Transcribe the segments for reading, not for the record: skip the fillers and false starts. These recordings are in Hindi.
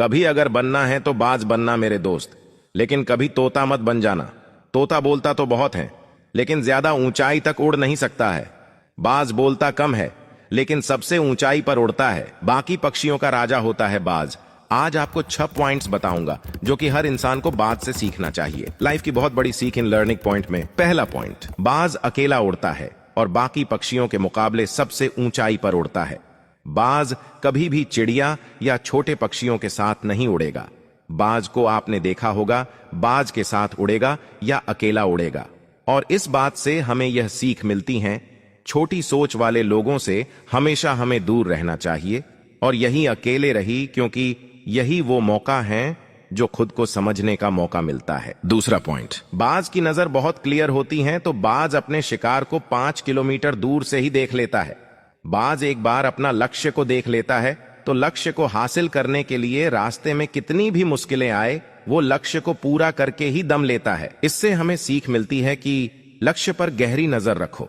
कभी अगर बनना है तो बाज बनना मेरे दोस्त, लेकिन कभी तोता मत बन जाना। तोता बोलता तो बहुत है, लेकिन ज्यादा ऊंचाई तक उड़ नहीं सकता है। बाज बोलता कम है, लेकिन सबसे ऊंचाई पर उड़ता है। बाकी पक्षियों का राजा होता है बाज। आज आपको 6 पॉइंट्स बताऊंगा जो कि हर इंसान को बाज से सीखना चाहिए। लाइफ की बहुत बड़ी सीख इन लर्निंग पॉइंट में। पहला पॉइंट, बाज अकेला उड़ता है और बाकी पक्षियों के मुकाबले सबसे ऊंचाई पर उड़ता है। बाज कभी भी चिड़िया या छोटे पक्षियों के साथ नहीं उड़ेगा। बाज को आपने देखा होगा, बाज के साथ उड़ेगा या अकेला उड़ेगा। और इस बात से हमें यह सीख मिलती है, छोटी सोच वाले लोगों से हमेशा हमें दूर रहना चाहिए और यही अकेले रही, क्योंकि यही वो मौका है जो खुद को समझने का मौका मिलता है। दूसरा पॉइंट, बाज की नजर बहुत क्लियर होती है, तो बाज अपने शिकार को 5 किलोमीटर दूर से ही देख लेता है। बाज एक बार अपना लक्ष्य को देख लेता है तो लक्ष्य को हासिल करने के लिए रास्ते में कितनी भी मुश्किलें आए, वो लक्ष्य को पूरा करके ही दम लेता है। इससे हमें सीख मिलती है कि लक्ष्य पर गहरी नजर रखो,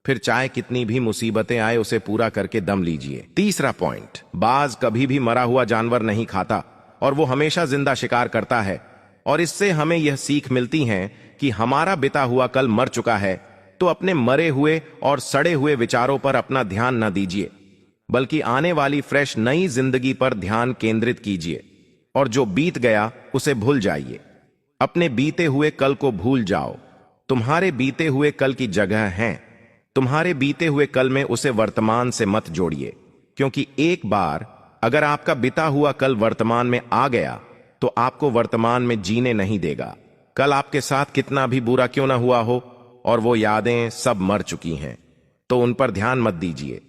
फिर चाहे कितनी भी मुसीबतें आए उसे पूरा करके दम लीजिए। तीसरा पॉइंट, बाज कभी भी मरा हुआ जानवर नहीं खाता और वो हमेशा जिंदा शिकार करता है। और इससे हमें यह सीख मिलती है कि हमारा बिता हुआ कल मर चुका है, तो अपने मरे हुए और सड़े हुए विचारों पर अपना ध्यान न दीजिए, बल्कि आने वाली फ्रेश नई जिंदगी पर ध्यान केंद्रित कीजिए। और जो बीत गया उसे भूल जाइए। अपने बीते हुए कल को भूल जाओ। तुम्हारे बीते हुए कल की जगह है, तुम्हारे बीते हुए कल में उसे वर्तमान से मत जोड़िए, क्योंकि एक बार अगर आपका बिता हुआ कल वर्तमान में आ गया तो आपको वर्तमान में जीने नहीं देगा। कल आपके साथ कितना भी बुरा क्यों ना हुआ हो और वो यादें सब मर चुकी हैं, तो उन पर ध्यान मत दीजिए।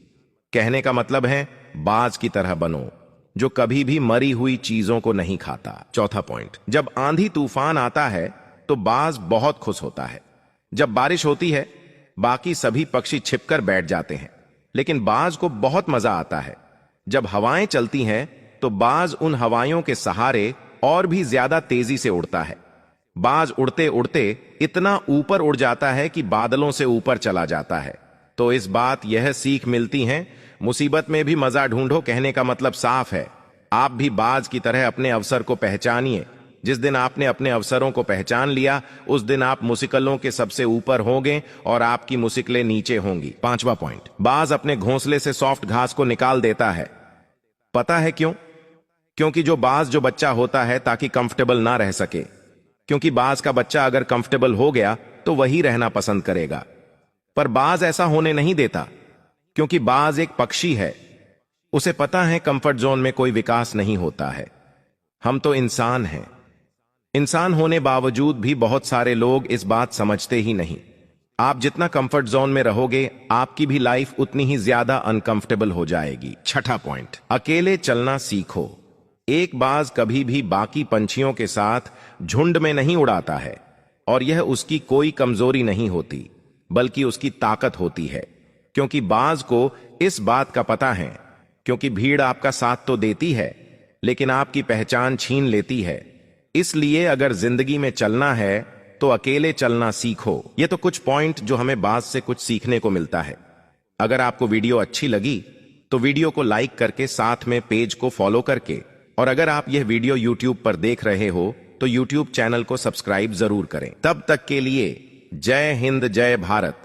कहने का मतलब है, बाज की तरह बनो जो कभी भी मरी हुई चीजों को नहीं खाता। चौथा पॉइंट, जब आंधी तूफान आता है तो बाज बहुत खुश होता है। जब बारिश होती है बाकी सभी पक्षी छिपकर बैठ जाते हैं, लेकिन बाज को बहुत मजा आता है। जब हवाएं चलती हैं तो बाज उन हवाओं के सहारे और भी ज्यादा तेजी से उड़ता है। बाज उड़ते उड़ते इतना ऊपर उड़ जाता है कि बादलों से ऊपर चला जाता है। तो इस बात यह सीख मिलती है, मुसीबत में भी मजा ढूंढो। कहने का मतलब साफ है, आप भी बाज की तरह अपने अवसर को पहचानिए। जिस दिन आपने अपने अवसरों को पहचान लिया, उस दिन आप मुश्किलों के सबसे ऊपर होंगे और आपकी मुश्किलें नीचे होंगी। पांचवा पॉइंट, बाज अपने घोंसले से सॉफ्ट घास को निकाल देता है। पता है क्यों? क्योंकि जो बच्चा होता है ताकि कंफर्टेबल ना रह सके, क्योंकि बाज का बच्चा अगर कंफर्टेबल हो गया तो वही रहना पसंद करेगा। पर बाज ऐसा होने नहीं देता, क्योंकि बाज एक पक्षी है। उसे पता है कंफर्ट जोन में कोई विकास नहीं होता है। हम तो इंसान हैं। इंसान होने बावजूद भी बहुत सारे लोग इस बात समझते ही नहीं। आप जितना कंफर्ट जोन में रहोगे, आपकी भी लाइफ उतनी ही ज्यादा अनकंफर्टेबल हो जाएगी। छठा पॉइंट, अकेले चलना सीखो। एक बाज कभी भी बाकी पंछियों के साथ झुंड में नहीं उड़ाता है, और यह उसकी कोई कमजोरी नहीं होती, बल्कि उसकी ताकत होती है। क्योंकि बाज को इस बात का पता है, क्योंकि भीड़ आपका साथ तो देती है, लेकिन आपकी पहचान छीन लेती है। इसलिए अगर जिंदगी में चलना है तो अकेले चलना सीखो। ये तो कुछ पॉइंट जो हमें बाज से कुछ सीखने को मिलता है। अगर आपको वीडियो अच्छी लगी तो वीडियो को लाइक करके, साथ में पेज को फॉलो करके, और अगर आप यह वीडियो यूट्यूब पर देख रहे हो तो यूट्यूब चैनल को सब्सक्राइब जरूर करें। तब तक के लिए जय हिंद, जय भारत।